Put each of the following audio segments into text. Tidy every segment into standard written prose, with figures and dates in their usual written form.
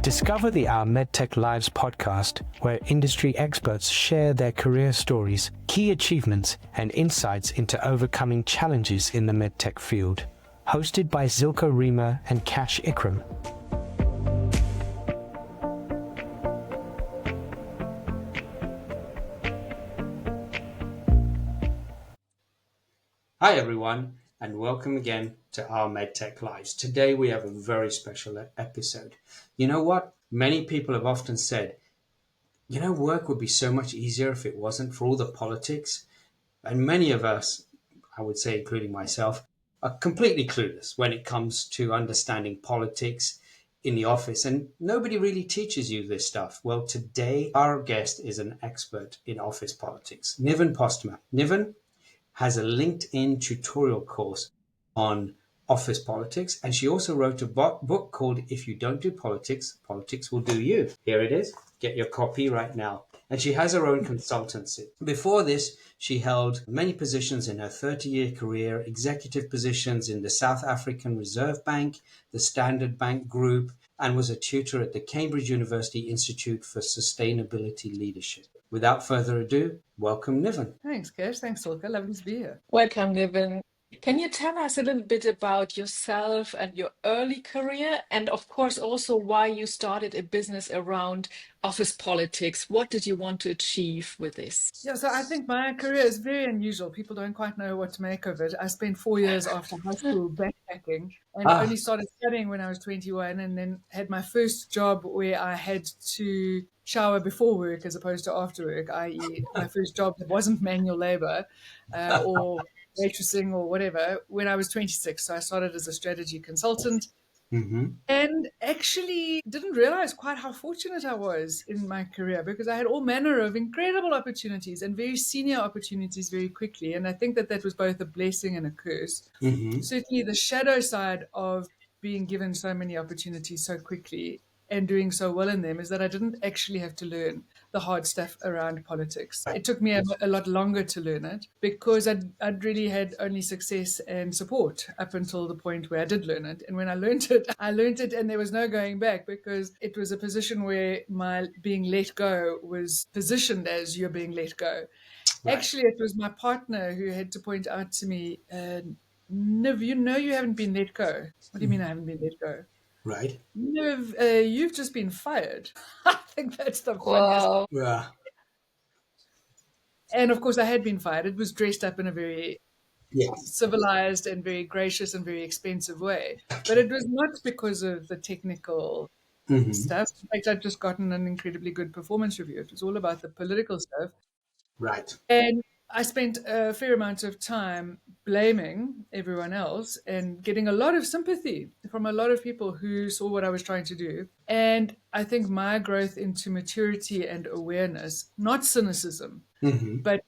Discover the Our MedTech Lives podcast, where industry experts share their career stories, key achievements, and insights into overcoming challenges in the MedTech field. Hosted by Zilko Rima and Kash Ikram. Hi everyone, and welcome again to Our MedTech Lives. Today we have a very special episode. You know what? Many people have often said, work would be so much easier if it wasn't for all the politics. And many of us, I would say including myself, are completely clueless when it comes to understanding politics in the office. And nobody really teaches you this stuff. Well, today our guest is an expert in office politics, Niven Postma. Niven has a LinkedIn tutorial course on office politics, and she also wrote a book called If You Don't Do Politics, Politics Will Do You. Here it is. Get your copy right now. And she has her own consultancy. Before this, she held many positions in her 30-year career, executive positions in the South African Reserve Bank, the Standard Bank Group, and was a tutor at the Cambridge University Institute for Sustainability Leadership. Without further ado, welcome, Niven. Thanks, Kash. Thanks, Silke. Lovely to be here. Welcome, Niven. Can you tell us a little bit about yourself and your early career, and of course also why you started a business around office politics? What did you want to achieve with this? Yeah, so I think my career is very unusual. People don't quite know what to make of it. I spent 4 years after high school backpacking and only started studying when I was 21, and then had my first job where I had to shower before work as opposed to after work, i.e. my first job that wasn't manual labor or waitressing or whatever, when I was 26. So I started as a strategy consultant. Mm-hmm. And actually didn't realize quite how fortunate I was in my career, because I had all manner of incredible opportunities and very senior opportunities very quickly. And I think that was both a blessing and a curse. Mm-hmm. Certainly the shadow side of being given so many opportunities so quickly and doing so well in them is that I didn't actually have to learn the hard stuff around politics. It took me a lot longer to learn it because I'd really had only success and support up until the point where I did learn it. And when I learned it and there was no going back, because it was a position where my being let go was positioned as you're being let go. Right. Actually, it was my partner who had to point out to me, Niv, you haven't been let go. What do you mean I haven't been let go? Right. Niv, you've just been fired. I think that's the funniest. Wow. Yeah. And of course, I had been fired. It was dressed up in a very civilized and very gracious and very expensive way. But it was not because of the technical stuff. In fact, I'd just gotten an incredibly good performance review. It was all about the political stuff. Right. And I spent a fair amount of time blaming everyone else and getting a lot of sympathy from a lot of people who saw what I was trying to do. And I think my growth into maturity and awareness, not cynicism, but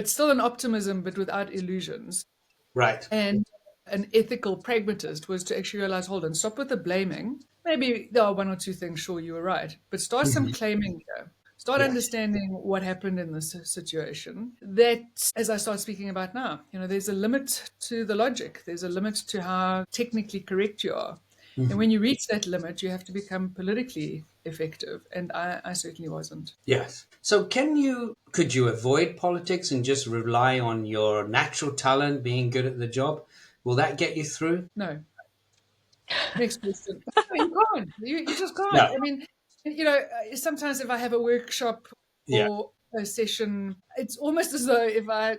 still an optimism, but without illusions. Right. And an ethical pragmatist was to actually realize, hold on, stop with the blaming. Maybe there are one or two things, sure, you were right, but start some claiming here. Start understanding what happened in this situation. That, as I start speaking about now, there's a limit to the logic. There's a limit to how technically correct you are. And when you reach that limit, you have to become politically effective. And I certainly wasn't. Yes. So could you avoid politics and just rely on your natural talent, being good at the job? Will that get you through? No. Next question. No, you can't. You just can't. No. I mean, sometimes if I have a workshop or a session, it's almost as though if I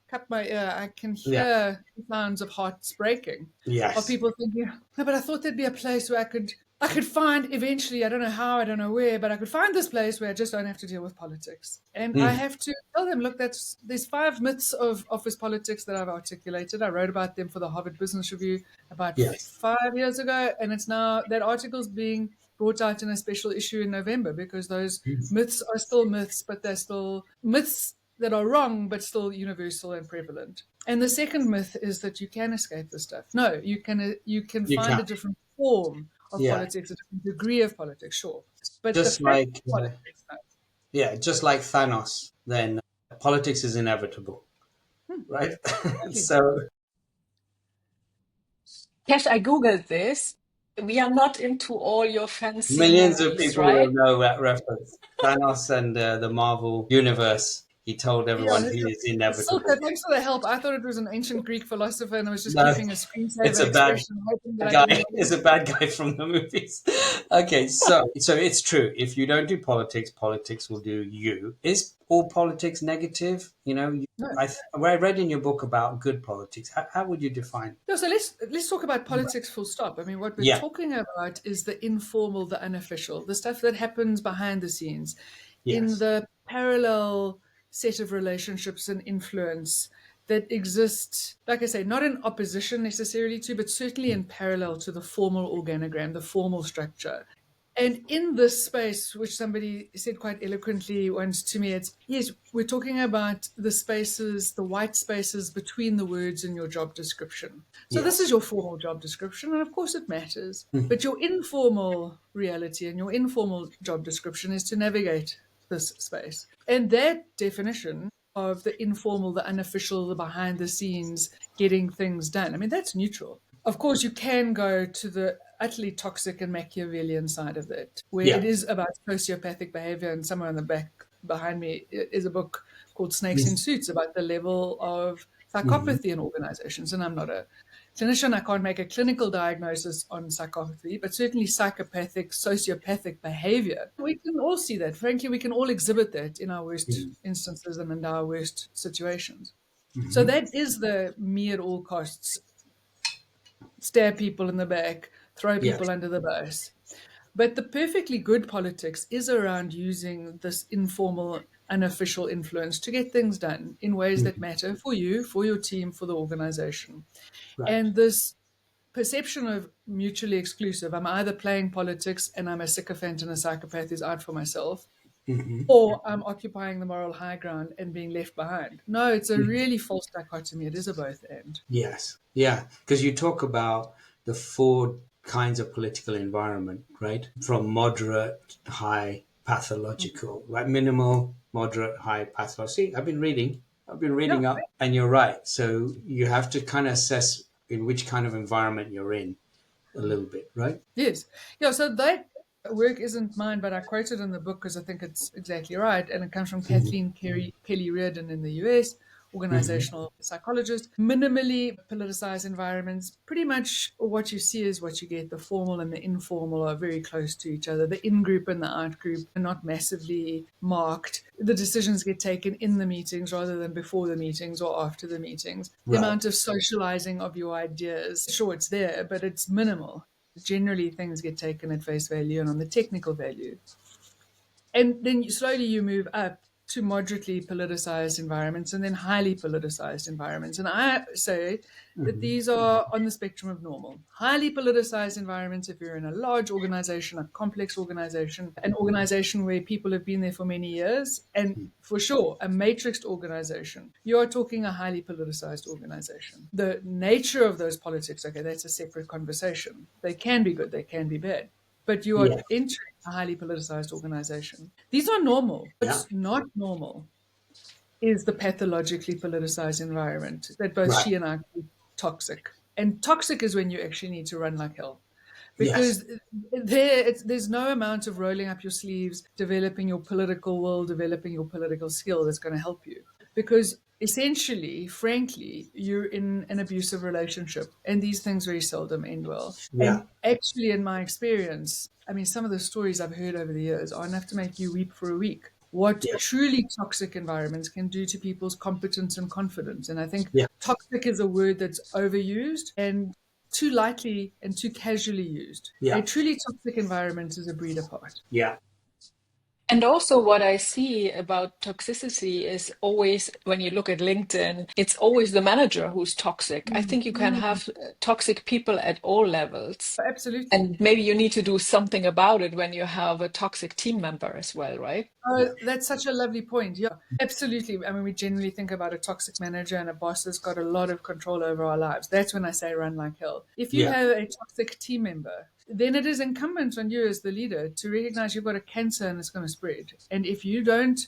cut my ear, I can hear sounds of hearts breaking. Yes. Of people thinking, no, but I thought there'd be a place where I could find eventually, I don't know how, I don't know where, but I could find this place where I just don't have to deal with politics. And I have to tell them, look, there's 5 myths of office politics that I've articulated. I wrote about them for the Harvard Business Review about 5 years ago. And it's now, that article's being brought out in a special issue in November, because those myths are still myths, but they're still myths that are wrong, but still universal and prevalent. And the second myth is that you can escape this stuff. No, you can find a different form of politics, a different degree of politics, sure. But just like politics, just like Thanos, then politics is inevitable, right? So, Cash, I Googled this. We are not into all your fancy Millions of movies, people will right? know that reference. Thanos and the Marvel universe. He told Yeah, everyone he is Silke, inevitable. thanks for the help. I thought it was an ancient Greek philosopher and I was just No, keeping a it's screensaver a bad expression, hoping that I guy. didn't get It's a bad guy from the movies. Okay, so it's true. If you don't do politics, politics will do you. Is all politics negative? No. I read in your book about good politics. How would you define? No, so let's talk about politics full stop. I mean, what we're Yeah. talking about is the informal, the unofficial, the stuff that happens behind the scenes in Yes. the parallel set of relationships and influence that exist, like I say, not in opposition necessarily to, but certainly in parallel to the formal organogram, the formal structure. And in this space, which somebody said quite eloquently once to me, it's yes, we're talking about the spaces, the white spaces between the words in your job description. So this is Yes. your formal job description, and of course it matters. Mhm. But your informal reality and your informal job description is to navigate this space. And that definition of the informal, the unofficial, the behind the scenes, getting things done, I mean, that's neutral. Of course, you can go to the utterly toxic and Machiavellian side of it, where Yeah. it is about sociopathic behavior. And somewhere on the back behind me is a book called Snakes in Suits about the level of Mhm. psychopathy in organizations. And I'm not a clinician, I can't make a clinical diagnosis on psychopathy, but certainly psychopathic, sociopathic behavior. We can all see that. Frankly, we can all exhibit that in our worst instances and in our worst situations. So Mhm. that is the me at all costs, stab people in the back, throw Yes. people under the bus. But the perfectly good politics is around using this informal, unofficial influence to get things done in ways that Mhm. matter for you, for your team, for the organization. Right. And this perception of mutually exclusive, I'm either playing politics and I'm a sycophant and a psychopath who's out for myself, Mhm. or I'm occupying the moral high ground and being left behind. No, it's a really false dichotomy. It is a both end. Yes. Yeah. Because you talk about the four kinds of political environment, right? From moderate, high, pathological, right? Minimal, moderate, high, pathological. See, I've been Yeah, reading up, and you're right. So you have to kind of assess in which kind of environment you're in a little bit, right? yes. Yeah, so that work isn't mine, but I quote it in the book because I think it's exactly right. And it comes from Mhm. Kathleen Kelly Reardon in the US, Mhm. organizational psychologist. Minimally politicized environments, pretty much what you see is what you get. The formal and the informal are very close to each other. The in group and the out group are not massively marked. The decisions get taken in the meetings rather than before the meetings or after the meetings. The Right. amount of socializing of your ideas, sure, it's there, but it's minimal. Generally, things get taken at face value and on the technical value. And then slowly you move up to moderately politicized environments and then highly politicized environments. And I say that Mhm. these are on the spectrum of normal. Highly politicized environments, if you're in a large organization, a complex organization, an organization where people have been there for many years, and for sure, a matrixed organization, you are talking a highly politicized organization. The nature of those politics, okay, that's a separate conversation. They can be good, they can be bad, but you are Yeah. entering a highly politicized organization. These are normal. Yeah. What's not normal is the pathologically politicized environment that both Right. she and I call toxic. And toxic is when you actually need to run like hell. Yes. Because there's no amount of rolling up your sleeves, developing your political will, developing your political skill that's going to help you. Because essentially, frankly, you're in an abusive relationship, and these things very seldom end well. Yeah. And actually, in my experience, I mean, some of the stories I've heard over the years are enough to make you weep for a week. What Yeah. truly toxic environments can do to people's competence and confidence. And I think Yeah. toxic is a word that's overused and too lightly and too casually used. A Yeah. truly toxic environment is a breed apart. Yeah. And also, what I see about toxicity is always when you look at LinkedIn, it's always the manager who's toxic. I think you can have toxic people at all levels. Absolutely. And maybe you need to do something about it when you have a toxic team member as well, right? Oh, that's such a lovely point. Yeah, absolutely. I mean, we generally think about a toxic manager and a boss that's got a lot of control over our lives. That's when I say run like hell. If you Yeah. have a toxic team member, then it is incumbent on you as the leader to recognize you've got a cancer and it's going to spread. And if you don't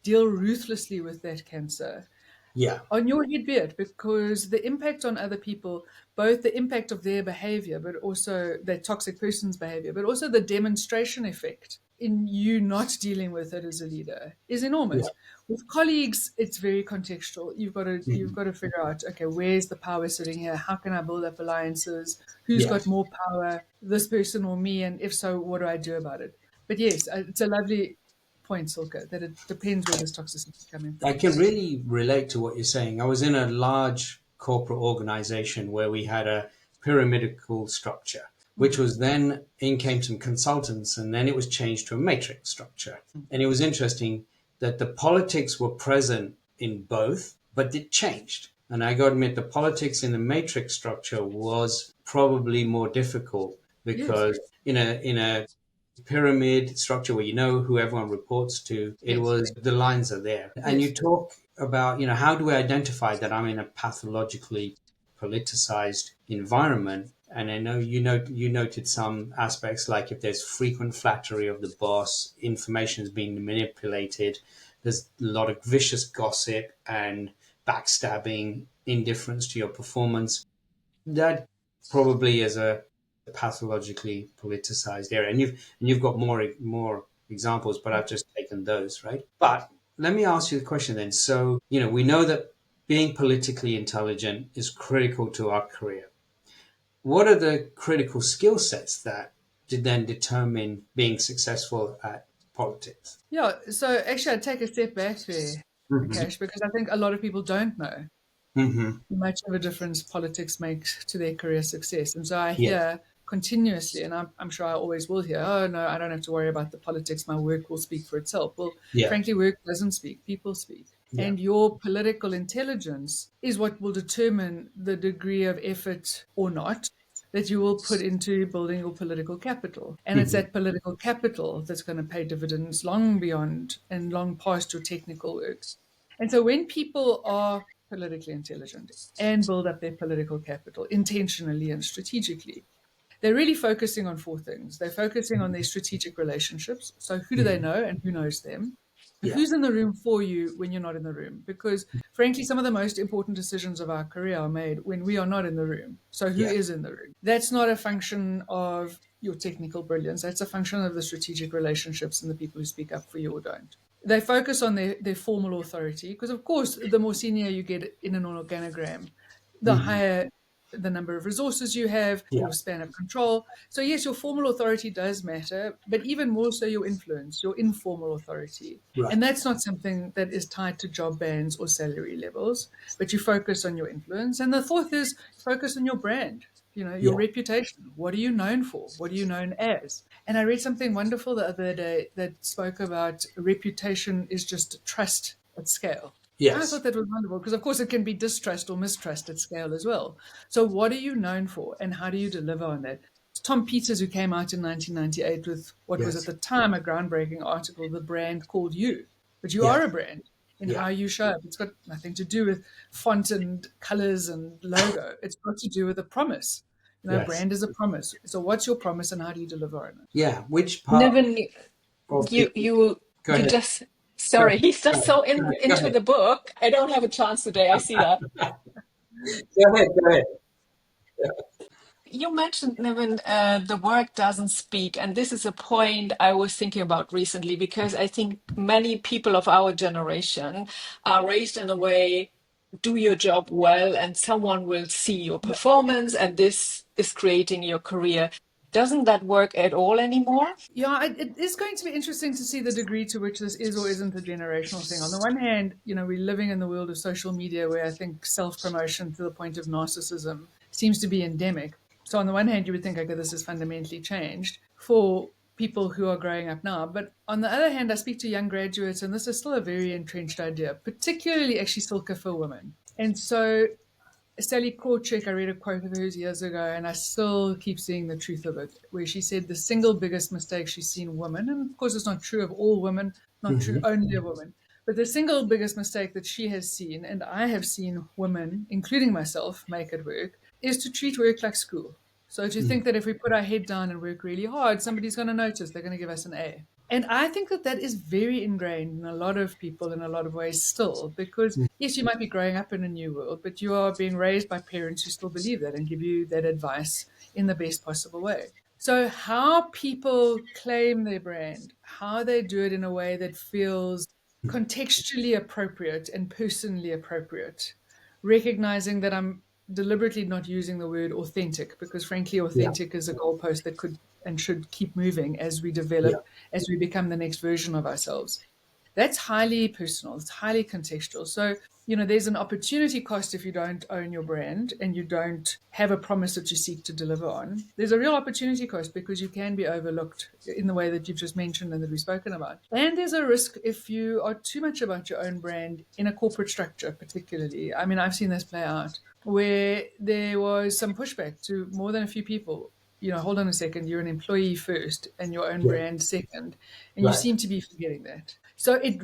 deal ruthlessly with that cancer, Yeah. On your head be it, because the impact on other people, both the impact of their behavior, but also that toxic person's behavior, but also the demonstration effect in you not dealing with it as a leader is Yeah. enormous. With colleagues, it's very contextual. You've Mhm. got to figure out, okay, where's the power sitting here? How can I build up alliances? Who's Yeah. got more power, this person or me? And if so, what do I do about it? But yes, it's a lovely point, Silke, that it depends where this toxicity is coming I from. can really relate to what you're saying. I was in a large corporate organization where we had a pyramidal structure, which Mm. was then in came some consultants, and then it was changed to a matrix structure. And it was interesting that the politics were present in both, but it changed. And I got to admit, the politics in the matrix structure was probably more difficult Yes, because in a pyramid structure where you know who everyone reports to. It yes, was the lines are there. And you yes. talk about, how do we identify that I'm in a pathologically politicized environment? And I know you noted some aspects like if there's frequent flattery of the boss, information is being manipulated, there's a lot of vicious gossip and backstabbing, indifference to your performance. That probably is a pathologically politicized area, and you've got more examples, but I've just taken those, right? But let me ask you the question then. So we know that being politically intelligent is critical to our career. What are the critical skill sets that did then determine being successful at politics? Yeah, so actually, I'd take a step back there, Hmm. Akash, because I think a lot of people don't know Hmm. much of a difference politics makes to their career success. And so I Yeah. hear continuously, and I'm sure I always will hear, oh, no, I don't have to worry about the politics. My work will speak for itself. Well, Yeah. frankly, work doesn't speak, people speak. Yeah. And your political intelligence is what will determine the degree of effort or not that you will put into building your political capital. And it's Hmm. that political capital that's going to pay dividends long beyond and long past your technical work. And so when people are politically intelligent and build up their political capital intentionally and strategically, they're really focusing on four things. They're focusing on their strategic relationships. So, who do they Hmm. know and who knows them? Yeah. Who's in the room for you when you're not in the room? Because, frankly, some of the most important decisions of our career are made when we are not in the room. So, who Yeah. is in the room? That's not a function of your technical brilliance. That's a function of the strategic relationships and the people who speak up for you or don't. They focus on their formal authority because, of course, the more senior you get in an organogram, the Hmm. higher the number of resources you have, Yeah. your span of control. So, yes, your formal authority does matter, but even more so your influence, your informal authority. Right. And that's not something that is tied to job bands or salary levels, but you focus on your influence. And the fourth is focus on your brand, your Yeah. reputation. What are you known for? What are you known as? And I read something wonderful the other day that spoke about reputation is just trust at scale. I Yes. thought that was wonderful because, of course, it can be distrust or mistrust at scale as well. So, what are you known for and how do you deliver on that? It's Tom Peters, who came out in 1998 with what was at Yes. the time a groundbreaking article, The Brand Called You. But you Yeah. are a brand in Yeah. how you show up. It's got nothing to do with font and colors and logo, it's got to do with a promise. Yes. Brand is a promise. So, what's your promise and how do you deliver on it? Yeah. Which part Niven, of the? Go you ahead. just Go sorry, ahead. he's Go just ahead. so Go ahead. Go into ahead. the book. I don't have a chance today. I see that. Go ahead. Go ahead. You mentioned, Niven, the work doesn't speak. And this is a point I was thinking about recently because I think many people of our generation are raised in a way, do your job well, and someone will see your performance, and this is creating your career. Doesn't that work at all anymore? Yeah, it is going to be interesting to see the degree to which this is or isn't a generational thing. On the one hand, we're living in the world of social media where I think self promotion to the point of narcissism seems to be endemic. So, on the one hand, you would think, okay, this is fundamentally changed for people who are growing up now. But on the other hand, I speak to young graduates, and this is still a very entrenched idea, particularly actually still for women. And so Sally Krawcheck, I read a quote of hers years ago, and I still keep seeing the truth of it, where she said the single biggest mistake she's seen women, and of course it's not true of all women, not true Hmm. only of women, but the single biggest mistake that she has seen, and I have seen women, including myself, make at work, is to treat work like school. So to think that if we put our head down and work really hard, somebody's going to notice, they're going to give us an A. And I think that that is very ingrained in a lot of people in a lot of ways still, because yes, you might be growing up in a new world, but you are being raised by parents who still believe that and give you that advice in the best possible way. So, how people claim their brand, how they do it in a way that feels contextually appropriate and personally appropriate, recognizing that I'm deliberately not using the word authentic because, frankly, Yeah. authentic is a goalpost that could and should keep moving as we Yeah. develop, as we become the next version of ourselves. That's highly personal, it's highly contextual. So, there's an opportunity cost if you don't own your brand and you don't have a promise that you seek to deliver on. There's a real opportunity cost because you can be overlooked in the way that you've just mentioned and that we've spoken about. And there's a risk if you are too much about your own brand in a corporate structure, particularly. I mean, I've seen this play out where there was some pushback to more than a few people. Hold on a second, you're an employee first and your own Yeah. brand second. And you Right. seem to be forgetting that. So it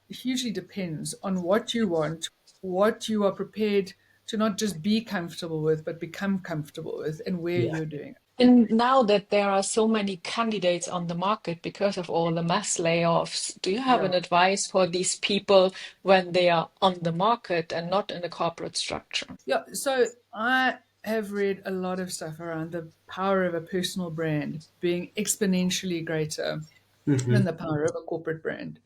hugely depends on what you want, what you are prepared to not just be comfortable with, but become comfortable with, and where Yeah. you're doing it. And now that there are so many candidates on the market because of all the mass layoffs, do you have Yeah. an advice for these people when they are on the market and not in a corporate structure? Yeah. So I have read a lot of stuff around the power of a personal brand being exponentially greater than the power of a corporate brand.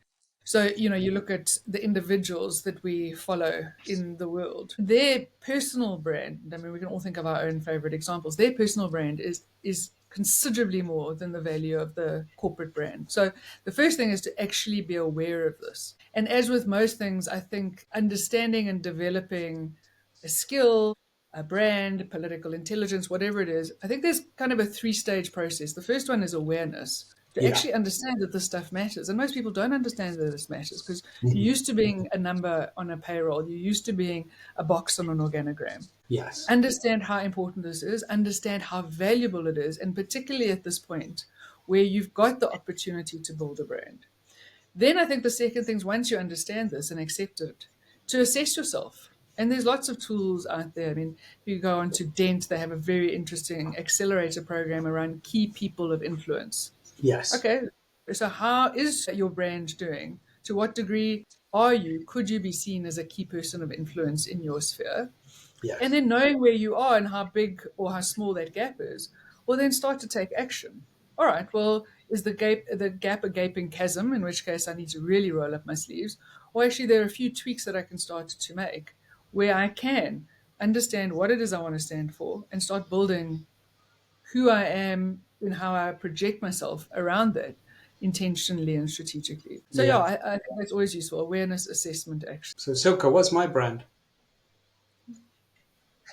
So, you look at the individuals that we follow in the world, their personal brand, I mean, we can all think of our own favorite examples. Their personal brand is considerably more than the value of the corporate brand. So the first thing is to actually be aware of this. And as with most things, I think understanding and developing a skill, a brand, political intelligence, whatever it is, I think there's kind of a three-stage process. The first one is awareness, to Yeah. actually understand that this stuff matters. And most people don't understand that this matters because you're Mhm. used to being a number on a payroll, you're used to being a box on an organogram. Yes. Understand how important this is, understand how valuable it is, and particularly at this point where you've got the opportunity to build a brand. Then I think the second thing is once you understand this and accept it, to assess yourself. And there's lots of tools out there. I mean, if you go on to Dent, they have a very interesting accelerator program around key people of influence. Yes. Okay, so how is your brand doing? To what degree could you be seen as a key person of influence in your sphere? And Yes. then knowing where you are and how big or how small that gap is, well, then start to take action. All right, well, is the gap a gaping chasm, in which case I need to really roll up my sleeves? Or actually, there are a few tweaks that I can start to make where I can understand what it is I want to stand for and start building who I am and how I project myself around that intentionally and strategically. So, yeah, Yeah. I think that's always useful awareness, assessment, action. So Silka, what's my brand?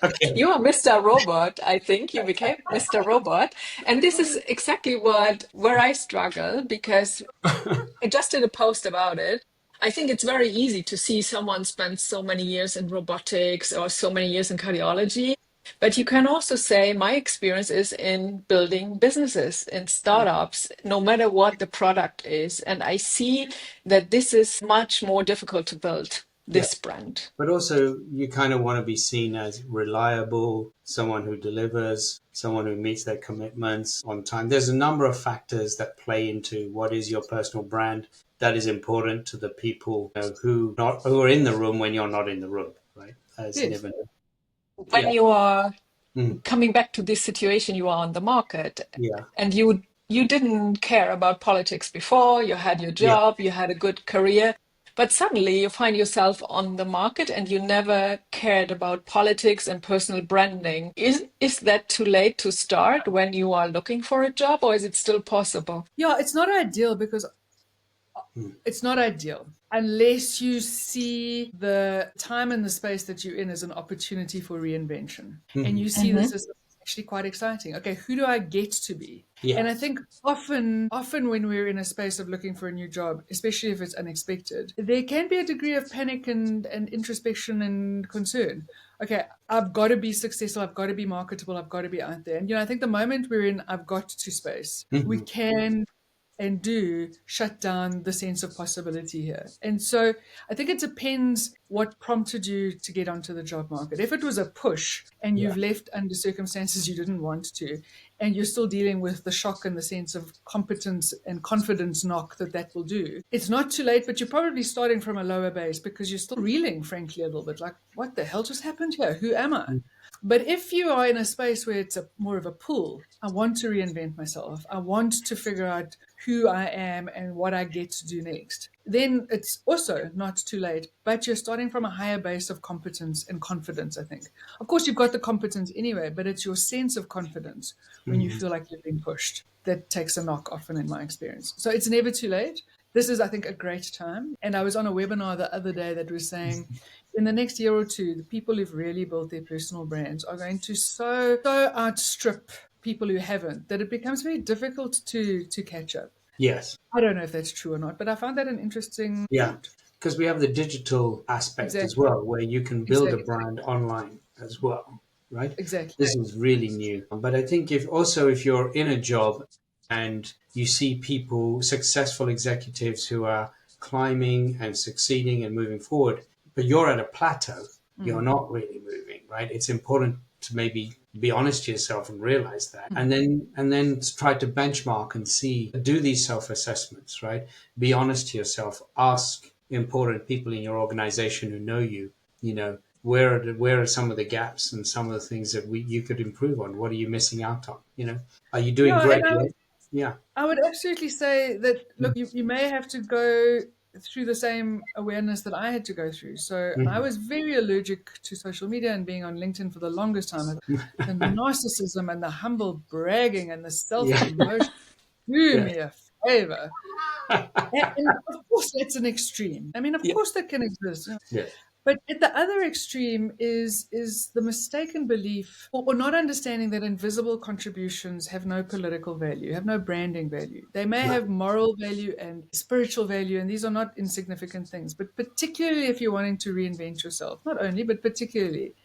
Okay. You are Mr. Robot, I think. You became Mr. Robot. And this is exactly where I struggle because I just did a post about it. I think it's very easy to see someone spend so many years in robotics or so many years in cardiology. But you can also say my experience is in building businesses, in startups, no matter what the product is. And I see that this is much more difficult to build, Yeah. this brand. But also, you kind of want to be seen as reliable, someone who delivers, someone who meets their commitments on time. There's a number of factors that play into what is your personal brand that is important to the people who are in the room when you're not in the room, right? As Yes. Niven. When Yeah. you are Mm. coming back to this situation, you are on the market Yeah. and you didn't care about politics before, you had your Yeah. job, you had a good career, but suddenly you find yourself on the market and you never cared about politics and personal branding. Is that too late to start when you are looking for a job, or is it still possible? Yeah, it's not ideal because Mm. it's not ideal unless you see the time and the space that you're in as an opportunity for reinvention. And Mhm. you see this as actually quite exciting. Okay, who do I get to be? And I Yes. think often when we're in a space of looking for a new job, especially if it's unexpected, there can be a degree of panic and introspection and concern. Okay, I've got to be successful, I've got to be marketable, I've got to be out there. And I think the moment we're in I've got to space, we Mhm. can and do shut down the sense of possibility here. And so I think it depends what prompted you to get onto the job market. If it was a push and Yeah. you've left under circumstances you didn't want to, and you're still dealing with the shock and the sense of competence and confidence knock that will do, it's not too late, but you're probably starting from a lower base because you're still reeling, frankly, a little bit like, what the hell just happened here? Who am I? But if you are in a space where it's more of a pull, I want to reinvent myself, I want to figure out who I am and what I get to do next, then it's also not too late. But you're starting from a higher base of competence and confidence, I think. Of course, you've got the competence anyway, but it's your sense of confidence when you feel like you're being pushed that takes a knock, often in my experience. So it's never too late. This is, I think, a great time. And I was on a webinar the other day that was saying, in the next year or two, the people who've really built their personal brands are going to so outstrip people who haven't, that it becomes very difficult to catch up. Yes. I don't know if that's true or not, but I found that an interesting Yeah. thought. Because we have the digital aspect as Exactly. well, where you can build a Exactly. brand online as well, right? Exactly. This is really new. But I think if you're in a job and you see people, successful executives who are climbing and succeeding and moving forward, but you're at a plateau, you're not really moving, right? It's important to maybe be honest to yourself and realize that, and then try to benchmark and see, do these self-assessments, right? Be honest to yourself, ask important people in your organization who know you, where are some of the gaps and some of the things that you could improve on? What are you missing out on? Are you doing Yeah, great? and Yeah. I would absolutely say that, look, you may have to go through the same awareness that I had to go through. So I was very allergic to social media and being on LinkedIn for the longest time. The narcissism and the humble bragging and the Yeah. self-promotion, do Yeah. me a favor. And of course, that's an extreme. I mean, of Yeah. course, that can exist. Yeah. But at the other extreme is the mistaken belief or not understanding that invisible contributions have no political value, have no branding value. They may Right. have moral value and spiritual value, and these are not insignificant things. But particularly if you're wanting to reinvent yourself, not only, but particularly,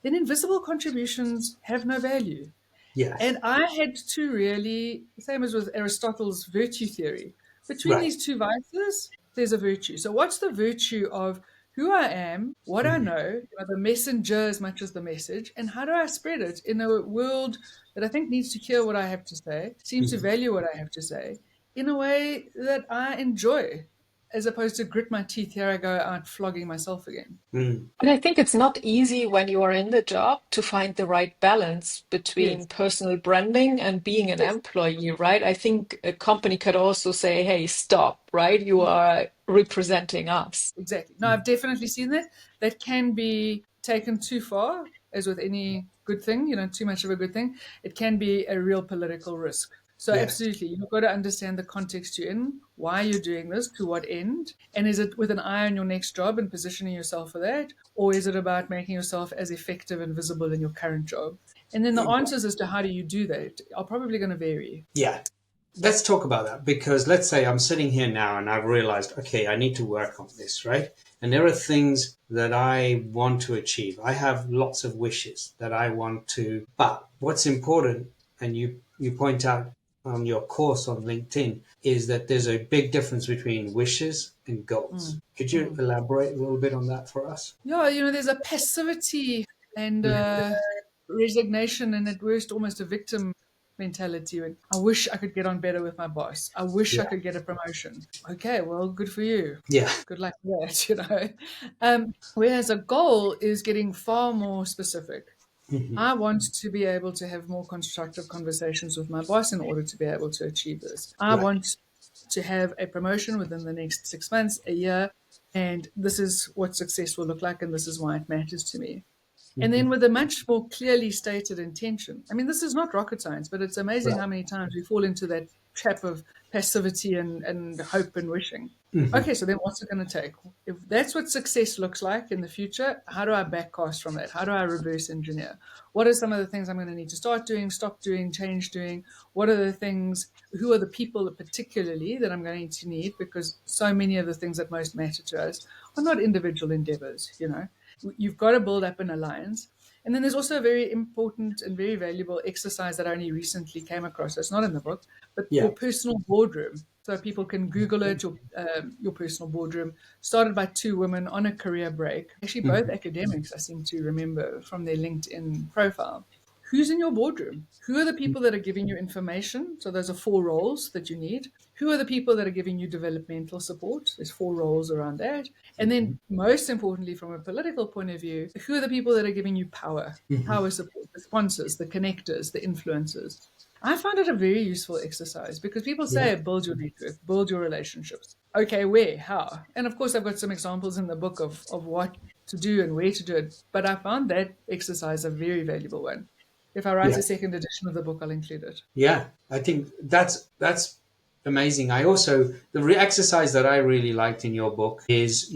then invisible contributions have no value. Yes. And I had to really, same as with Aristotle's virtue theory, between Right. these two vices, there's a virtue. So, what's the virtue of who I am, what I know, the messenger as much as the message, and how do I spread it in a world that I think needs to hear what I have to say, seems to value what I have to say, in a way that I enjoy, as opposed to grit my teeth, here I go out flogging myself again. Mm. And I think it's not easy when you are in the job to find the right balance between Yes, personal branding and being an yes, employee, right? I think a company could also say, hey, stop, right? You are representing us. exactly. No, I've definitely seen that. That can be taken too far, as with any good thing, too much of a good thing. It can be a real political risk. So, Yes. absolutely, you've got to understand the context you're in, why you're doing this, to what end, and is it with an eye on your next job and positioning yourself for that, or is it about making yourself as effective and visible in your current job? And then the answers as to how do you do that are probably going to vary. Yeah. Let's talk about that, because let's say I'm sitting here now and I've realized, okay, I need to work on this, right? And there are things that I want to achieve. I have lots of wishes that I want to, but what's important, and you point out on your course on LinkedIn, is that there's a big difference between wishes and goals. Could you elaborate a little bit on that for us? Yeah, there's a passivity and resignation, and at worst, almost a victim mentality. When I wish I could get on better with my boss. I wish I Yeah. could get a promotion. Okay, well, good for you. Yeah. Good luck with that. Whereas a goal is getting far more specific. I want to be able to have more constructive conversations with my boss in order to be able to achieve this. I Right. want to have a promotion within the next 6 months, a year, and this is what success will look like, and this is why it matters to me. And then with a much more clearly stated intention. I mean, this is not rocket science, but it's amazing Right. how many times we fall into that trap of passivity and hope and wishing. Okay, so then what's it going to take? If that's what success looks like in the future, how do I backcast from that? How do I reverse engineer? What are some of the things I'm going to need to start doing, stop doing, change doing? What are the things, who are the people particularly that I'm going to need? Because so many of the things that most matter to us are not individual endeavors, You've got to build up an alliance. And then there's also a very important and very valuable exercise that I only recently came across. It's not in the book, but Yeah. your personal boardroom. So people can Google it, your personal boardroom, started by two women on a career break, actually both academics, I seem to remember from their LinkedIn profile. Who's in your boardroom? Who are the people that are giving you information? So those are 4 roles that you need. Who are the people that are giving you developmental support? There's 4 roles around that. And then most importantly, from a political point of view, who are the people that are giving you power, power support, the sponsors, the connectors, the influencers? I find it a very useful exercise because people say build your network, build your relationships. Okay, where, how? And of course, I've got some examples in the book of what to do and where to do it. But I found that exercise a very valuable one. If I write a second edition of the book, I'll include it. Yeah, I think that's amazing. I also, the exercise that I really liked in your book is,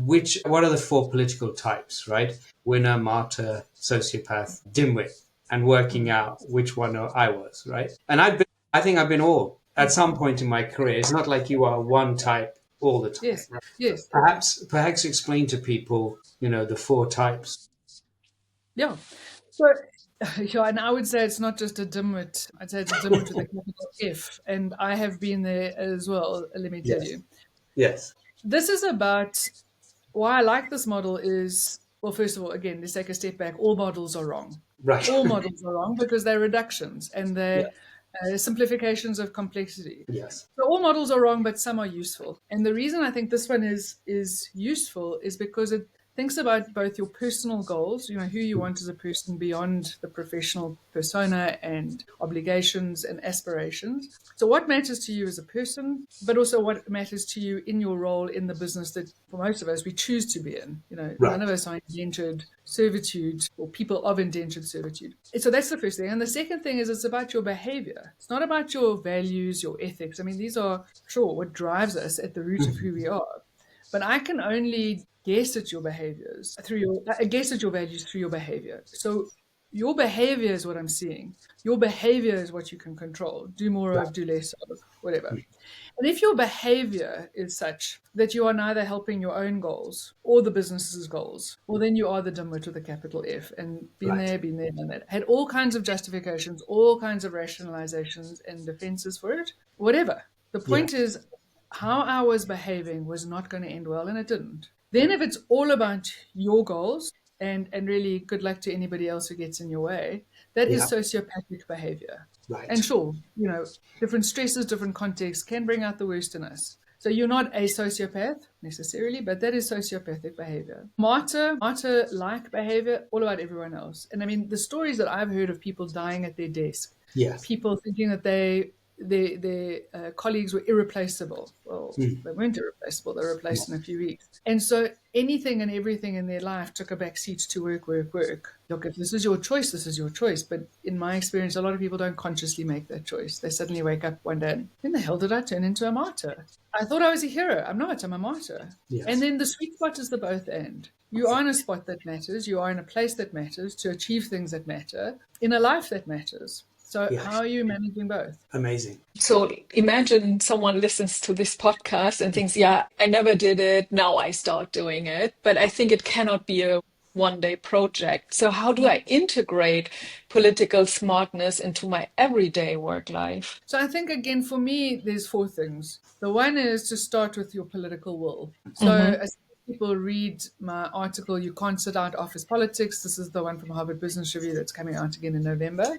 what are the 4 political types, right? Winner, martyr, sociopath, dimwit, and working out which one I was, right? And I think I've been all at some point in my career. It's not like you are one type all the time. Yes, right? yes. Perhaps explain to people, the 4 types. Yeah. So, yeah, and I would say it's not just a dimwit. I'd say it's a dimwit with a capital F. And I have been there as well, let me tell you. Yes. This is about why I like this model is, well, first of all, again, let's take a step back. All models are wrong. Right. All models are wrong because they're reductions and they're simplifications of complexity. Yes. So all models are wrong, but some are useful. And the reason I think this one is useful is because it thinks about both your personal goals, who you want as a person beyond the professional persona and obligations and aspirations. So what matters to you as a person, but also what matters to you in your role in the business that for most of us we choose to be in. None of us are indentured servitude or people of indentured servitude. So that's the first thing. And the second thing is it's about your behavior. It's not about your values, your ethics. I mean, these are, sure, what drives us at the root of who we are. But I can only guess at your behaviors guess at your values through your behavior. So your behavior is what I'm seeing. Your behavior is what you can control. Do more of, do less of, whatever. And if your behavior is such that you are neither helping your own goals or the business's goals, well, then you are the dimwit with a capital F and been there, done that. Had all kinds of justifications, all kinds of rationalizations and defenses for it, whatever. The point is, how I was behaving was not going to end well, and it didn't. Then if it's all about your goals, and really good luck to anybody else who gets in your way, that is sociopathic behavior. Right. And sure, different stresses, different contexts can bring out the worst in us. So you're not a sociopath necessarily, but that is sociopathic behavior. Martyr-like behavior, all about everyone else. And I mean, the stories that I've heard of people dying at their desk, people thinking that their colleagues were irreplaceable. Well, they weren't irreplaceable. They were replaced in a few weeks. And so anything and everything in their life took a back seat to work. Look, if this is your choice, this is your choice. But in my experience, a lot of people don't consciously make that choice. They suddenly wake up one day and, when the hell did I turn into a martyr? I thought I was a hero. I'm not. I'm a martyr. Yes. And then the sweet spot is the both end. You are in a spot that matters. You are in a place that matters to achieve things that matter in a life that matters. So how are you managing both? Amazing. So imagine someone listens to this podcast and thinks, I never did it. Now I start doing it. But I think it cannot be a one-day project. So how do I integrate political smartness into my everyday work life? So I think, again, for me, there's 4 things. The one is to start with your political will. So as people read my article, You Can't Sit Out Office Politics. This is the one from Harvard Business Review that's coming out again in November.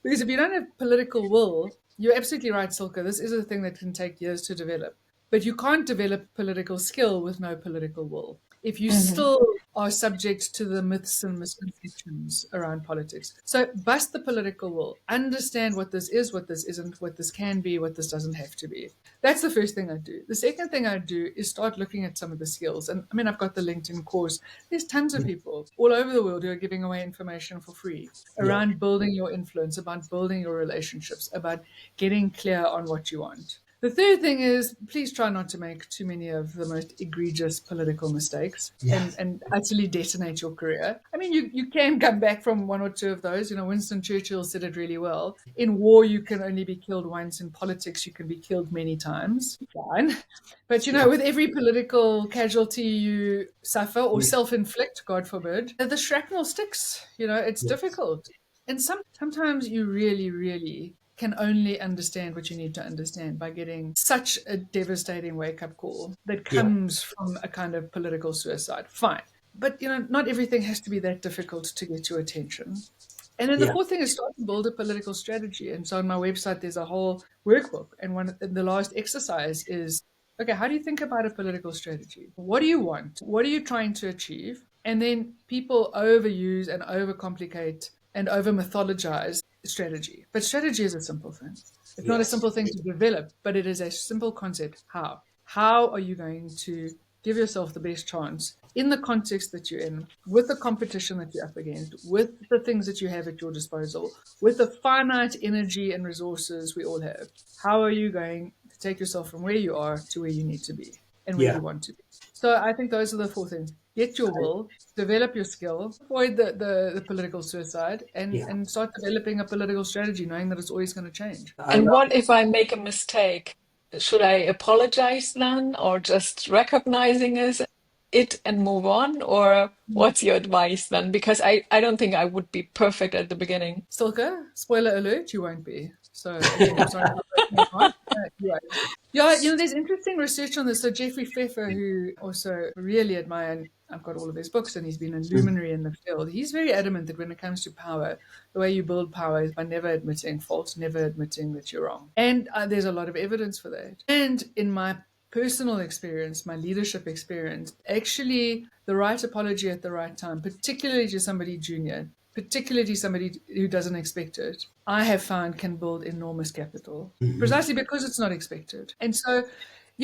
Because if you don't have political will, you're absolutely right, Silke. This is a thing that can take years to develop. But you can't develop political skill with no political will. If you still are subject to the myths and misconceptions around politics. So bust the political will. Understand what this is, what this isn't, what this can be, what this doesn't have to be. That's the first thing I do. The second thing I do is start looking at some of the skills. And I mean, I've got the LinkedIn course. There's tons of people all over the world who are giving away information for free around building your influence, about building your relationships, about getting clear on what you want. The third thing is, please try not to make too many of the most egregious political mistakes and utterly detonate your career. I mean, you can come back from one or two of those. Winston Churchill said it really well. In war, you can only be killed once. In politics, you can be killed many times. Fine. But, with every political casualty you suffer or self-inflict, God forbid, the shrapnel sticks. It's difficult. And sometimes you really, really can only understand what you need to understand by getting such a devastating wake-up call that comes from a kind of political suicide. Fine. But, not everything has to be that difficult to get your attention. And then the fourth thing is start to build a political strategy. And so on my website, there's a whole workbook. And the last exercise is, okay, how do you think about a political strategy? What do you want? What are you trying to achieve? And then people overuse and overcomplicate and over-mythologize strategy. But strategy is a simple thing. It's not a simple thing to develop, but it is a simple concept. How? How are you going to give yourself the best chance in the context that you're in, with the competition that you're up against, with the things that you have at your disposal, with the finite energy and resources we all have? How are you going to take yourself from where you are to where you need to be and where you want to be? So I think those are the four things. Get your will, develop your skill, avoid the political suicide, and start developing a political strategy, knowing that it's always going to change. And what if I make a mistake? Should I apologize then, or just recognizing it and move on? Or what's your advice then? Because I don't think I would be perfect at the beginning. Silke, spoiler alert, you won't be. So again, I'm sorry for breaking your heart. Yeah, there's interesting research on this. So Jeffrey Pfeffer, who also really admire, and I've got all of his books, and he's been a luminary in the field. He's very adamant that when it comes to power, the way you build power is by never admitting fault, never admitting that you're wrong. And there's a lot of evidence for that. And in my personal experience, my leadership experience, actually the right apology at the right time, particularly to somebody junior, particularly somebody who doesn't expect it, I have found can build enormous capital, precisely because it's not expected. And so,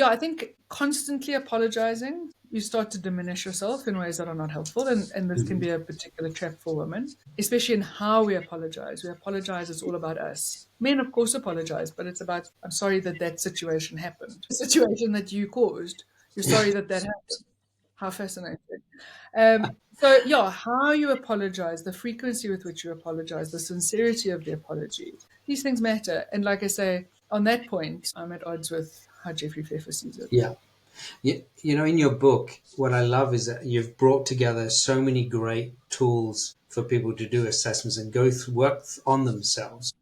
I think constantly apologizing, you start to diminish yourself in ways that are not helpful. And this can be a particular trap for women, especially in how we apologize. We apologize, it's all about us. Men, of course, apologize, but it's about, I'm sorry that situation happened. The situation that you caused, you're sorry that happened. How fascinating. How you apologize, the frequency with which you apologize, the sincerity of the apology, these things matter. And like I say, on that point, I'm at odds with how Jeffrey Pfeffer sees it. Yeah. In your book, what I love is that you've brought together so many great tools for people to do assessments and work on themselves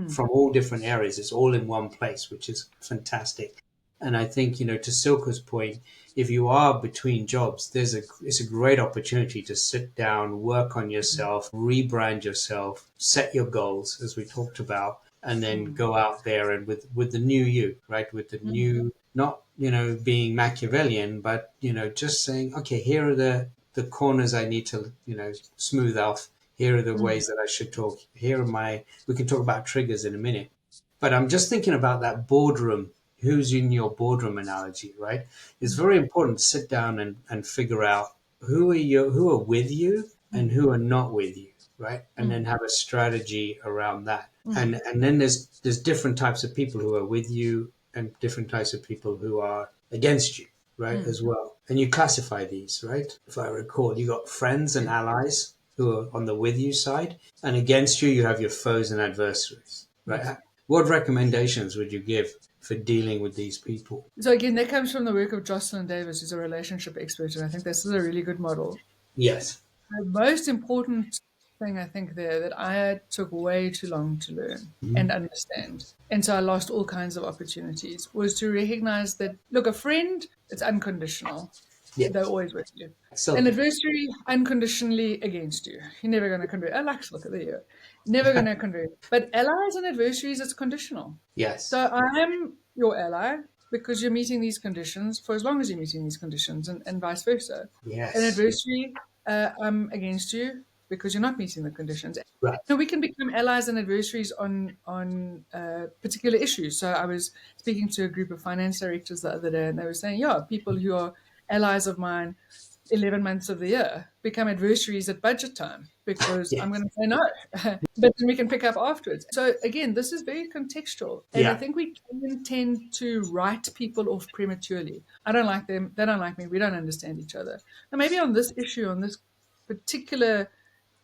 from all different areas. It's all in one place, which is fantastic. And I think, to Silke's point, if you are between jobs, it's a great opportunity to sit down, work on yourself, rebrand yourself, set your goals, as we talked about, and then go out there and with the new you, right? With the new, not, being Machiavellian, but, just saying, okay, here are the corners I need to, smooth off. Here are the ways that I should talk. We can talk about triggers in a minute. But I'm just thinking about that boardroom. Who's in your boardroom analogy, right? It's very important to sit down and figure out who are with you and who are not with you, right? And then have a strategy around that. And then there's different types of people who are with you and different types of people who are against you, right? As well. And you classify these, right? If I recall, you got friends and allies who are on the with you side, and against you, you have your foes and adversaries, right? What recommendations would you give for dealing with these people? So again, that comes from the work of Jocelyn Davis, who's a relationship expert, and I think this is a really good model. Yes. The most important thing I think there that I took way too long to learn and understand, and so I lost all kinds of opportunities, was to recognize that, look, a friend, it's unconditional. Yes. They're always with you. So, an adversary, unconditionally against you. You're never going to convert. I like to look at the year. Never going to convert. But allies and adversaries, it's conditional. Yes. So I am your ally because you're meeting these conditions for as long as you're meeting these conditions, and vice versa. Yes. An adversary, I'm against you because you're not meeting the conditions. Right. So we can become allies and adversaries on particular issues. So I was speaking to a group of finance directors the other day, and they were saying, people who are allies of mine 11 months of the year become adversaries at budget time because I'm going to say no, but then we can pick up afterwards. So again, this is very contextual. And I think we can tend to write people off prematurely. I don't like them. They don't like me. We don't understand each other. And maybe on this issue, on this particular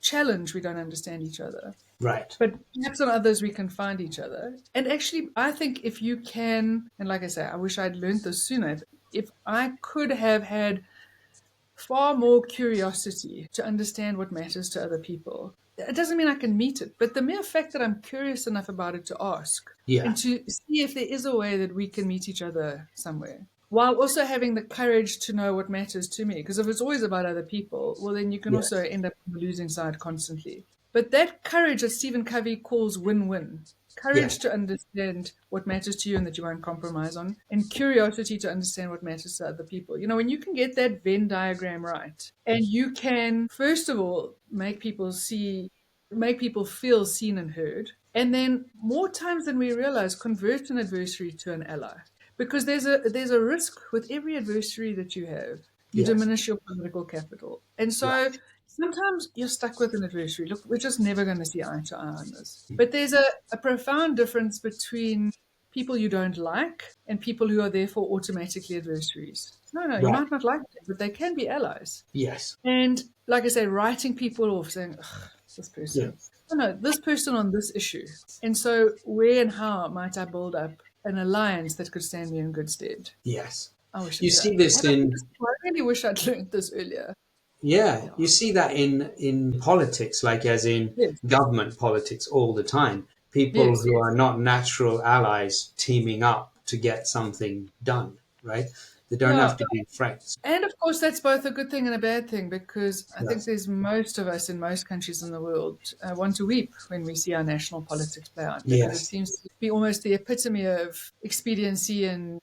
challenge, we don't understand each other. Right. But perhaps on others, we can find each other. And actually, I think if you can, and like I say, I wish I'd learned this sooner. If I could have had far more curiosity to understand what matters to other people, it doesn't mean I can meet it, but the mere fact that I'm curious enough about it to ask Yeah. and to see if there is a way that we can meet each other somewhere, while also having the courage to know what matters to me. Because if it's always about other people, well, then you can Yes. also end up on the losing side constantly. But that courage that Stephen Covey calls win-win, courage to understand what matters to you and that you won't compromise on, and curiosity to understand what matters to other people. You know, when you can get that Venn diagram right, and you can, first of all, make people feel seen and heard, and then more times than we realize, convert an adversary to an ally. Because there's a risk with every adversary that you have. You Yes. diminish your political capital. And so sometimes you're stuck with an adversary. Look, we're just never going to see eye to eye on this. But there's a profound difference between people you don't like and people who are therefore automatically adversaries. No, you Right. might not like them, but they can be allies. Yes. And like I say, writing people off, saying, this person. Yeah. No, this person on this issue. And so where and how might I build up an alliance that could stand me in good stead? Yes. I wish You see this I in really wish I'd learned this earlier. you see that in politics, like as in Yes. government politics all the time. People Yes. who are not natural allies teaming up to get something done, right? They don't Yeah. have to be friends. And of course, that's both a good thing and a bad thing, because I think Yes. there's most of us in most countries in the world want to weep when we see our national politics play out, because Yes. it seems to be almost the epitome of expediency and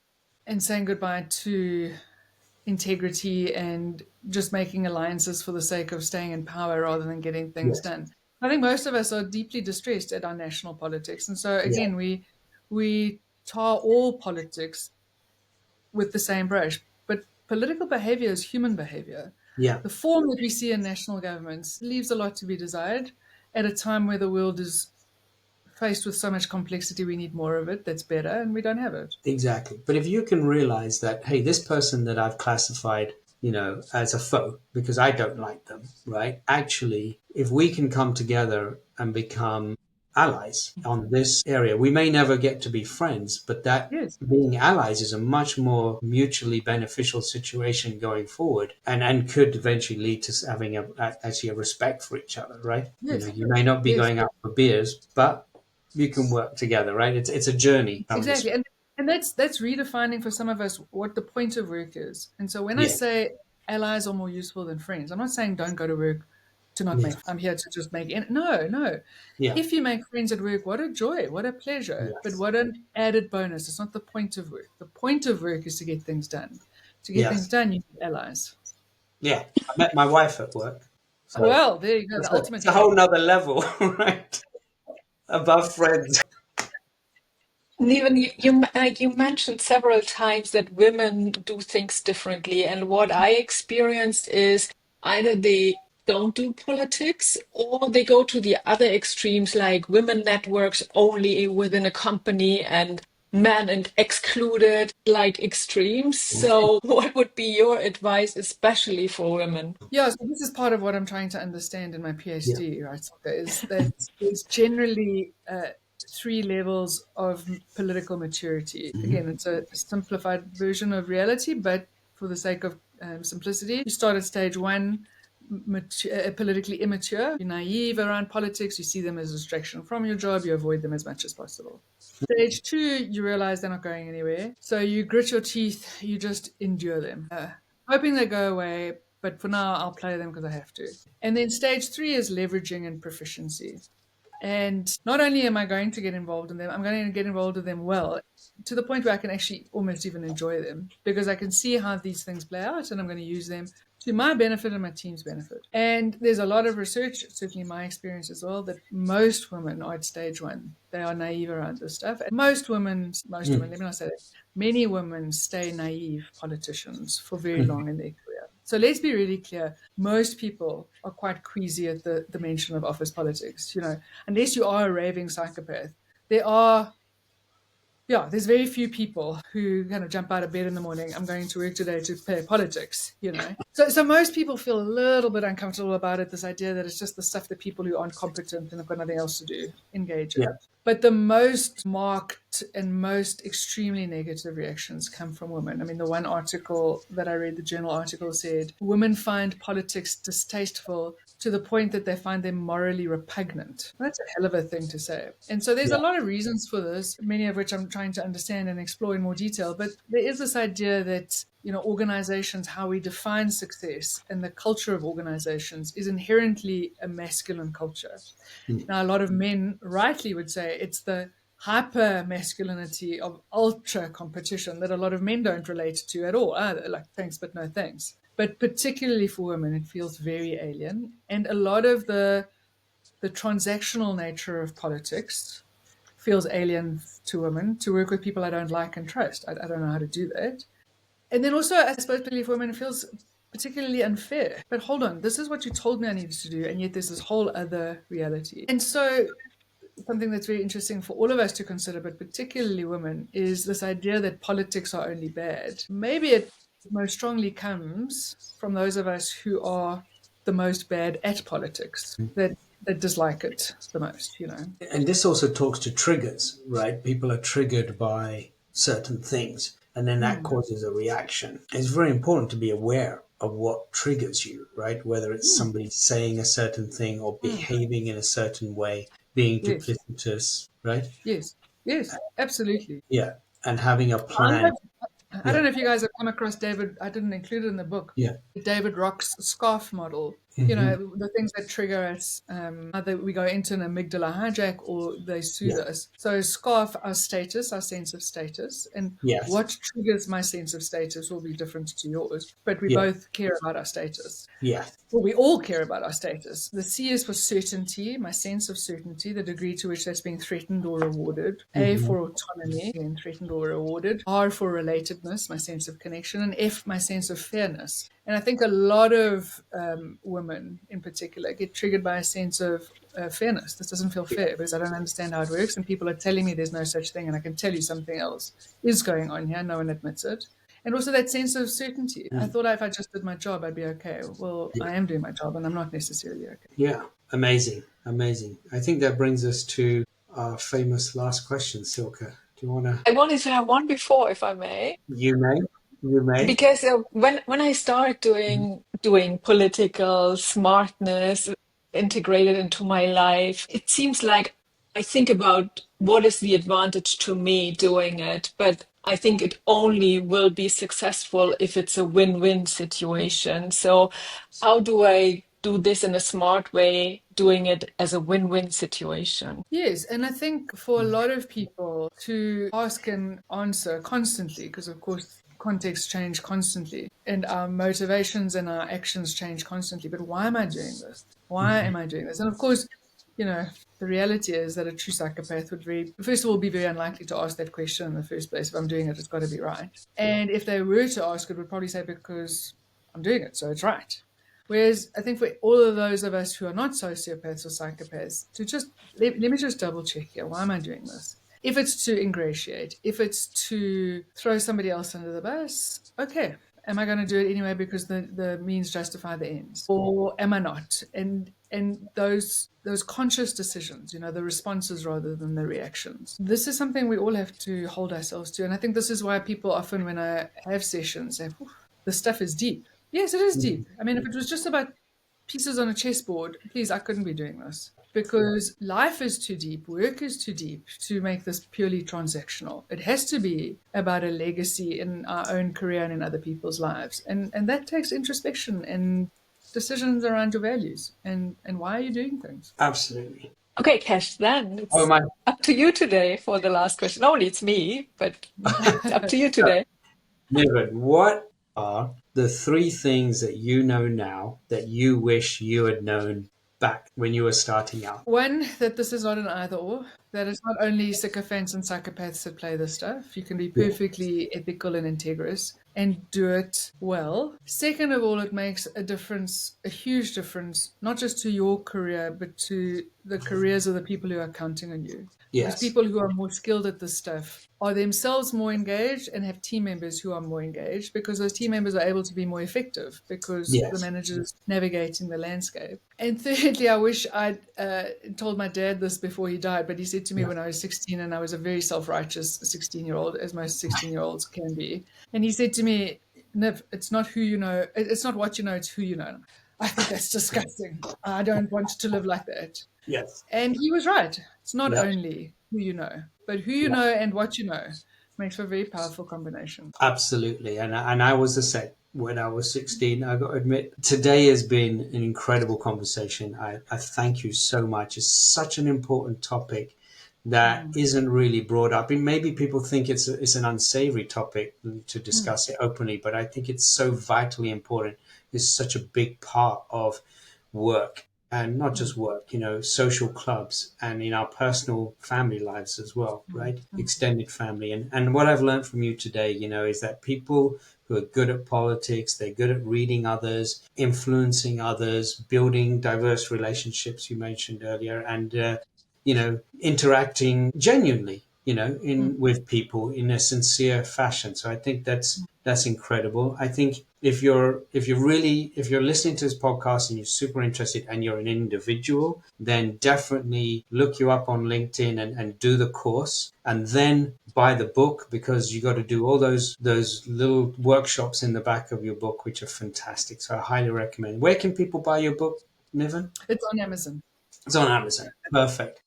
saying goodbye to integrity and just making alliances for the sake of staying in power rather than getting things Yes. done. I think most of us are deeply distressed at our national politics. And so again, we tar all politics with the same brush. But political behavior is human behavior. Yeah. The form that we see in national governments leaves a lot to be desired at a time where the world is faced with so much complexity. We need more of it. That's better, and we don't have it. Exactly. But if you can realize that, hey, this person that I've classified, as a foe because I don't like them, right? Actually, if we can come together and become allies on this area, we may never get to be friends, but that Yes. being allies is a much more mutually beneficial situation going forward, and could eventually lead to having actually a respect for each other, right? Yes. You may not be Yes. going out for beers, but you can work together, right? It's a journey. Exactly. And that's redefining for some of us what the point of work is. And so when I Yeah. say allies are more useful than friends, I'm not saying don't go to work to not make. I'm here to just make. No. Yeah. If you make friends at work, what a joy, what a pleasure. Yes. But what an added bonus. It's not the point of work. The point of work is to get things done. To get Yes. things done, you need allies. Yeah. I met my wife at work. So Well, there you go. The ultimate. it's a whole nother level, right? Above friends. Niven, you mentioned several times that women do things differently, and what I experienced is either they don't do politics or they go to the other extremes, like women networks only within a company and men and excluded, like extremes. So, what would be your advice, especially for women? Yeah, so this is part of what I'm trying to understand in my PhD, right? So is that there's generally 3 levels of political maturity. Again, it's a simplified version of reality, but for the sake of simplicity, you start at stage 1, politically immature. You're naive around politics. You see them as a distraction from your job. You avoid them as much as possible. Stage 2, you realize they're not going anywhere. So you grit your teeth. You just endure them, hoping they go away. But for now, I'll play them because I have to. And then stage 3 is leveraging and proficiency. And not only am I going to get involved in them, I'm going to get involved with them well, to the point where I can actually almost even enjoy them, because I can see how these things play out and I'm going to use them to my benefit and my team's benefit. And there's a lot of research, certainly my experience as well, that most women are at stage 1. They are naive around this stuff. And most women, let me not say that, many women stay naive politicians for very long in their career. So let's be really clear. Most people are quite queasy at the mention of office politics. Unless you are a raving psychopath, there's very few people who kind of jump out of bed in the morning, I'm going to work today to play politics, So most people feel a little bit uncomfortable about it, this idea that it's just the stuff that people who aren't competent and have got nothing else to do engage in. Yeah. But the most marked and most extremely negative reactions come from women. I mean, the one article that I read, the journal article, said women find politics distasteful to the point that they find them morally repugnant. That's a hell of a thing to say. And so there's a lot of reasons for this, many of which I'm trying to understand and explore in more detail. But there is this idea that, organizations, how we define success and the culture of organizations is inherently a masculine culture. Now, a lot of men rightly would say it's the hyper masculinity of ultra competition that a lot of men don't relate to at all either, like thanks but no thanks. But particularly for women, it feels very alien. And a lot of the transactional nature of politics feels alien to women. To work with people I don't like and trust, I don't know how to do that. And then also, I suppose, particularly for women, it feels particularly unfair. But hold on, this is what you told me I needed to do, and yet there's this whole other reality. And so something that's very interesting for all of us to consider, but particularly women, is this idea that politics are only bad. Maybe it most strongly comes from those of us who are the most bad at politics, that dislike it the most, And this also talks to triggers, right? People are triggered by certain things, and then that causes a reaction. It's very important to be aware of what triggers you, right? Whether it's somebody saying a certain thing or behaving in a certain way, being duplicitous, right? Yes, absolutely. Yeah, and having a plan. I don't know if you guys have come across David, I didn't include it in the book, David Rock's SCARF model. The things that trigger us, either we go into an amygdala hijack or they soothe us. So SCARF, our status, our sense of status, and what triggers my sense of status will be different to yours, but we both care about our status. Well, we all care about our status. The C is for certainty, my sense of certainty, the degree to which that's being threatened or rewarded. A for autonomy, being threatened or rewarded. R for relatedness, my sense of connection. And F, my sense of fairness. And I think a lot of women in particular get triggered by a sense of fairness. This doesn't feel fair because I don't understand how it works. And people are telling me there's no such thing. And I can tell you something else is going on here. No one admits it. And also that sense of certainty. I thought if I just did my job, I'd be okay. Well, I am doing my job and I'm not necessarily okay. Yeah, amazing. I think that brings us to our famous last question, Silke. Do you want to? I wanted to have one before, if I may. You may. Because when I started doing political smartness integrated into my life, it seems like I think about what is the advantage to me doing it, but I think it only will be successful if it's a win-win situation. So how do I do this in a smart way, doing it as a win-win situation? Yes, and I think for a lot of people to ask and answer constantly, because of course contexts change constantly and our motivations and our actions change constantly. But why am I doing this? Why am I doing this? And of course, the reality is that a true psychopath would first of all, be very unlikely to ask that question in the first place. If I'm doing it, it's got to be right. And if they were to ask it, would probably say, because I'm doing it, so it's right. Whereas I think for all of those of us who are not sociopaths or psychopaths, to just, let me just double check here. Why am I doing this? If it's to ingratiate, if it's to throw somebody else under the bus, okay. Am I going to do it anyway because the means justify the ends? Or am I not? And those conscious decisions, the responses rather than the reactions. This is something we all have to hold ourselves to. And I think this is why people often, when I have sessions, say, the stuff is deep. Yes, it is deep. I mean, if it was just about pieces on a chessboard, please, I couldn't be doing this. Because life is too deep, work is too deep to make this purely transactional. It has to be about a legacy in our own career and in other people's lives. And that takes introspection and decisions around your values and why are you doing things. Absolutely. Okay, Cash, then it's up to you today for the last question. Only it's me, but it's up to you today. Niven, what are the 3 things that you know now that you wish you had known back when you were starting out? One, that this is not an either or, that it's not only sycophants and psychopaths that play this stuff. You can be perfectly ethical and integrous and do it well. Second of all, it makes a difference, a huge difference, not just to your career, but to the careers of the people who are counting on you. Yes. Because people who are more skilled at this stuff are themselves more engaged and have team members who are more engaged because those team members are able to be more effective because the manager's navigating the landscape. And thirdly, I wish I'd told my dad this before he died, but he said to me when I was 16, and I was a very self-righteous 16-year-old, as most 16-year-olds can be. And he said to me, Niv, it's not who you know, it's not what you know, it's who you know. I think that's disgusting. I don't want to live like that. Yes. And he was right. It's not Yeah. only who you know, but who you Yeah. know and what you know makes for a very powerful combination. Absolutely. And I was the same when I was 16. I got to admit, today has been an incredible conversation. I thank you so much. It's such an important topic that isn't really brought up. And maybe people think it's an unsavory topic to discuss it openly, but I think it's so vitally important. It's such a big part of work, and not just work, social clubs and in our personal family lives as well, right? Extended family. And what I've learned from you today, is that people who are good at politics, they're good at reading others, influencing others, building diverse relationships you mentioned earlier, and interacting genuinely, with people in a sincere fashion. So I think that's incredible. I think if you're listening to this podcast and you're super interested and you're an individual, then definitely look you up on LinkedIn and do the course, and then buy the book, because you got to do all those little workshops in the back of your book, which are fantastic. So I highly recommend. Where can people buy your book, Niven? It's on Amazon. It's on Amazon. Perfect.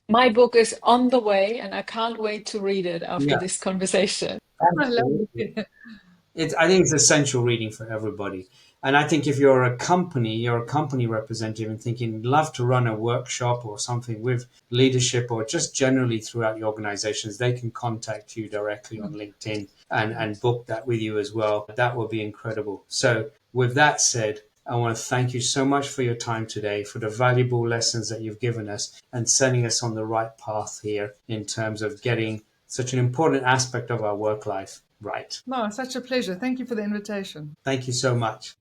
My book is on the way, and I can't wait to read it after Yeah, this conversation. I love absolutely. it. I think it's essential reading for everybody. And I think if you're a company representative and thinking, love to run a workshop or something with leadership, or just generally throughout the organizations, they can contact you directly on LinkedIn and book that with you as well. That will be incredible. So with that said, I want to thank you so much for your time today, for the valuable lessons that you've given us and setting us on the right path here in terms of getting such an important aspect of our work life right. No, such a pleasure. Thank you for the invitation. Thank you so much.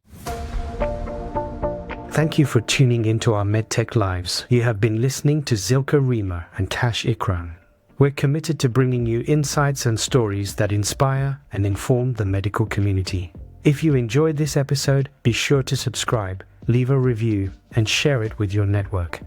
Thank you for tuning into our MedTech Lives. You have been listening to Zilka Riemer and Tash Ikran. We're committed to bringing you insights and stories that inspire and inform the medical community. If you enjoyed this episode, be sure to subscribe, leave a review, and share it with your network.